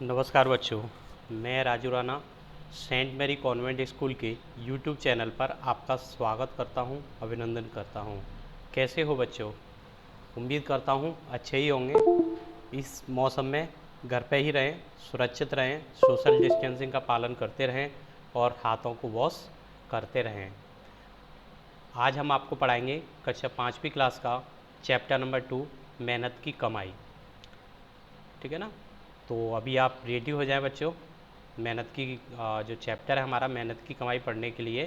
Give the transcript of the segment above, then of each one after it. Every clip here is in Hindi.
नमस्कार बच्चों, मैं Raju Rana Saint Mary Convent School के यूट्यूब चैनल पर आपका स्वागत करता हूं, अभिनंदन करता हूं। कैसे हो बच्चों? उम्मीद करता हूं अच्छे ही होंगे। इस मौसम में घर पे ही रहें, सुरक्षित रहें, सोशल डिस्टेंसिंग का पालन करते रहें और हाथों को वॉश करते रहें। आज हम आपको पढ़ाएंगे कक्षा 5वीं क्लास का चैप्टर नंबर 2 मेहनत की कमाई। ठीक है ना? तो अभी आप रेडी हो जाएं बच्चों, मेहनत की जो चैप्टर है हमारा मेहनत की कमाई पढ़ने के लिए।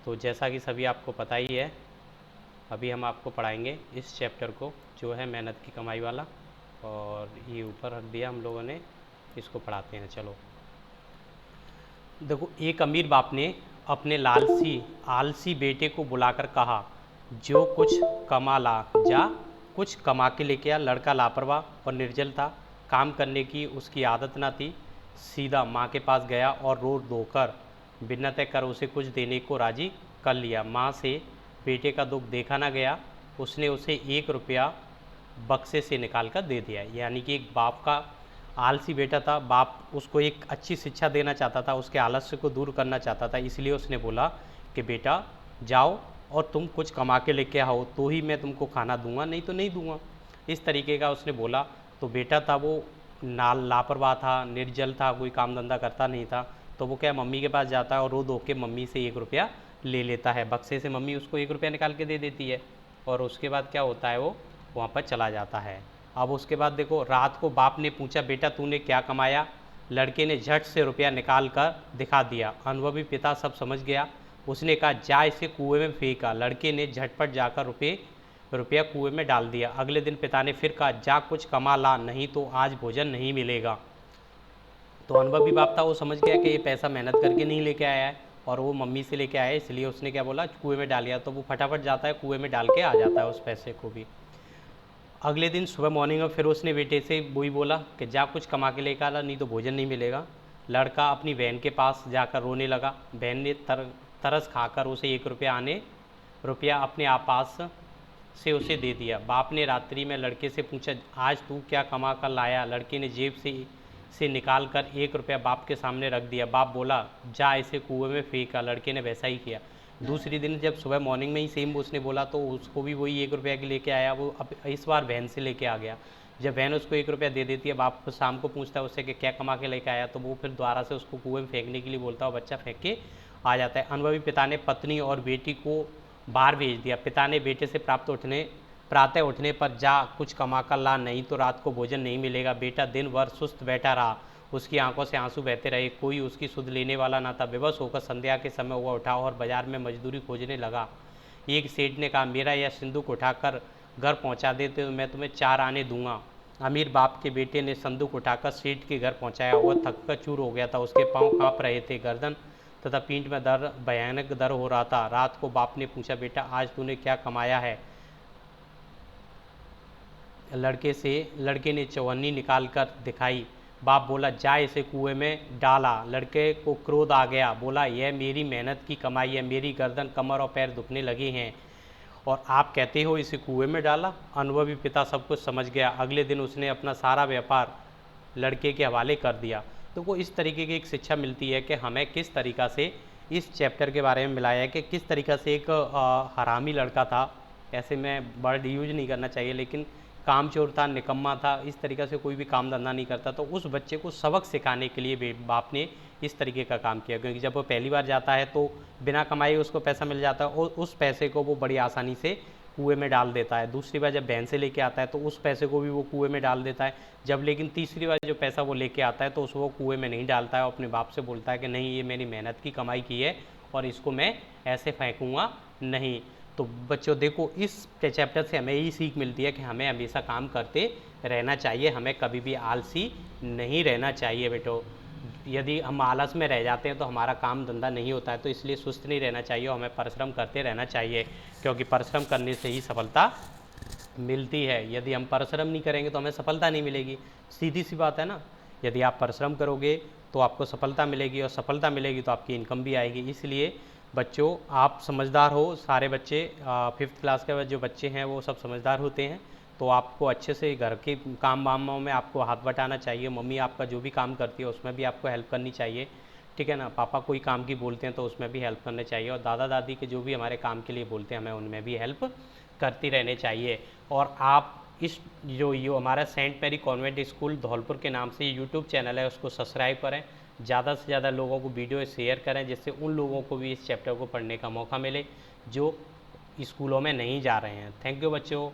तो जैसा कि सभी आपको पता ही है, अभी हम आपको पढ़ाएंगे इस चैप्टर को जो है मेहनत की कमाई वाला। और ये ऊपर रख दिया हम लोगों ने, इसको पढ़ाते हैं। चलो देखो, एक अमीर बाप ने अपने लालसी आलसी बेटे को बुलाकर कहा, जो कुछ कमा ला जा, कुछ कमा के लेके आ। लड़का लापरवाह और निर्जल था, काम करने की उसकी आदत ना थी। सीधा माँ के पास गया और रो धोकर विनती कर उसे कुछ देने को राजी कर लिया। माँ से बेटे का दुख देखा ना गया, उसने उसे 1 रुपया बक्से से निकाल कर दे दिया। यानी कि एक बाप का आलसी बेटा था, बाप उसको एक अच्छी शिक्षा देना चाहता था, उसके आलस्य को दूर करना चाहता था, इसलिए उसने बोला कि बेटा जाओ और तुम कुछ कमा के लेके आओ तो ही मैं तुमको खाना दूंगा, नहीं तो नहीं दूंगा। इस तरीके का उसने बोला। तो बेटा था वो लापरवाह था, निर्जल था, कोई काम धंधा करता नहीं था। तो वो क्या मम्मी के पास जाता है और रो धो के मम्मी से 1 रुपया ले लेता है। बक्से से मम्मी उसको 1 रुपया निकाल के दे देती है और उसके बाद क्या होता है, वो वहाँ पर चला जाता है। अब उसके बाद देखो, रात को बाप ने पूछा, बेटा तूने क्या कमाया? लड़के ने झट से रुपया निकाल कर दिखा दिया। अनुभवी पिता सब समझ गया। उसने कहा, जा इसे कुएं में फेंका। लड़के ने झटपट जाकर रुपया कुएं में डाल दिया। अगले दिन पिता ने फिर कहा, जा कुछ कमा ला, नहीं तो आज भोजन नहीं मिलेगा। तो अनुभवी बाप था, वो समझ गया कि ये पैसा मेहनत करके नहीं लेके आया है और वो मम्मी से लेके आया है, इसलिए उसने क्या बोला, कुएं में डाल दिया। तो वो फटाफट जाता है, कुएं में डाल के आ जाता है उस पैसे को भी। अगले दिन सुबह मॉर्निंग में फिर उसने बेटे से वही बोला कि जा कुछ कमा के लेकर आ, नहीं तो भोजन नहीं मिलेगा। लड़का अपनी बहन के पास जाकर रोने लगा। बहन ने तरस खाकर उसे 1 रुपया अपने पास से उसे दे दिया। बाप ने रात्रि में लड़के से पूछा, आज तू क्या कमा कर लाया? लड़के ने जेब से निकाल कर 1 रुपया बाप के सामने रख दिया। बाप बोला, जा इसे कुएं में फेंका। लड़के ने वैसा ही किया। दूसरी दिन जब सुबह मॉर्निंग में ही सेम उसने बोला तो उसको भी वही 1 रुपया के लेके आया। वो अब इस बार बहन से लेके आ गया। जब बहन उसको 1 रुपया दे देती है, बाप शाम को पूछता है उससे कि क्या कमा के लेके आया, तो वो फिर दोबारा से उसको कुएं में फेंकने के लिए बोलता है और बच्चा फेंक के आ जाता है। अनुभवी पिता ने पत्नी और बेटी को बाहर भेज दिया। पिता ने बेटे से प्रातः उठने पर, जा कुछ कमा कर ला, नहीं तो रात को भोजन नहीं मिलेगा। बेटा दिन भर सुस्त बैठा रहा, उसकी आंखों से आंसू बहते रहे, कोई उसकी सुध लेने वाला ना था। बेबस होकर संध्या के समय हुआ उठा और बाजार में मजदूरी खोजने लगा। एक सेठ ने कहा, मेरा यह संदूक उठाकर घर पहुंचा दे तो मैं तुम्हें 4 आने दूंगा। अमीर बाप के बेटे ने संदूक उठाकर सेठ के घर पहुंचाया। वह थककर चूर हो गया था, उसके पांव कांप रहे थे, गर्दन तथा पीठ में दर्द, भयानक दर्द हो रहा था। रात को बाप ने पूछा, बेटा आज तूने क्या कमाया है? लड़के ने चौवन्नी निकाल कर दिखाई। बाप बोला, जा इसे कुएं में डाला। लड़के को क्रोध आ गया, बोला, यह मेरी मेहनत की कमाई है, मेरी गर्दन, कमर और पैर दुखने लगे हैं और आप कहते हो इसे कुएं में डाला? अनुभवी पिता सब कुछ समझ गया। अगले दिन उसने अपना सारा व्यापार लड़के के हवाले कर दिया। तो वो इस तरीके की एक शिक्षा मिलती है कि हमें किस तरीक़ा से इस चैप्टर के बारे में मिलाया है कि किस तरीक़ा से एक हरामी लड़का था, ऐसे में वर्ड यूज नहीं करना चाहिए, लेकिन कामचोर था, निकम्मा था, इस तरीक़े से कोई भी काम धंधा नहीं करता। तो उस बच्चे को सबक सिखाने के लिए बाप ने इस तरीके का काम किया, क्योंकि जब वो पहली बार जाता है तो बिना कमाए उसको पैसा मिल जाता है और उस पैसे को वो बड़ी आसानी से कुएं में डाल देता है। दूसरी बार जब बहन से लेके आता है तो उस पैसे को भी वो कुएं में डाल देता है। जब लेकिन तीसरी बार जो पैसा वो लेके आता है तो उसको वो कुएं में नहीं डालता है और अपने बाप से बोलता है कि नहीं, ये मेरी मेहनत की कमाई की है और इसको मैं ऐसे फेंकूँगा नहीं। तो बच्चों देखो, इस चैप्टर से हमें यही सीख मिलती है कि हमें हमेशा काम करते रहना चाहिए, हमें कभी भी आलसी नहीं रहना चाहिए बेटो। यदि हम आलस में रह जाते हैं तो हमारा काम धंधा नहीं होता है, तो इसलिए सुस्त नहीं रहना चाहिए और हमें परिश्रम करते रहना चाहिए, क्योंकि परिश्रम करने से ही सफलता मिलती है। यदि हम परिश्रम नहीं करेंगे तो हमें सफलता नहीं मिलेगी, सीधी सी बात है ना। यदि आप परिश्रम करोगे तो आपको सफलता मिलेगी और सफलता मिलेगी तो आपकी इनकम भी आएगी। इसलिए बच्चों, आप समझदार हो, सारे बच्चे 5th क्लास के जो बच्चे हैं वो सब समझदार होते हैं। तो आपको अच्छे से घर के काम वामों में आपको हाथ बटाना चाहिए। मम्मी आपका जो भी काम करती है उसमें भी आपको हेल्प करनी चाहिए, ठीक है ना। पापा कोई काम की बोलते हैं तो उसमें भी हेल्प करनी चाहिए, और दादा दादी के जो भी हमारे काम के लिए बोलते हैं हमें उनमें भी हेल्प करती रहनी चाहिए। और आप इस जो हमारा Saint Mary Convent School Dholpur के नाम से यूट्यूब चैनल है उसको सब्सक्राइब करें, ज़्यादा से ज़्यादा लोगों को वीडियो शेयर करें, जिससे उन लोगों को भी इस चैप्टर को पढ़ने का मौका मिले जो स्कूलों में नहीं जा रहे हैं। थैंक यू बच्चों।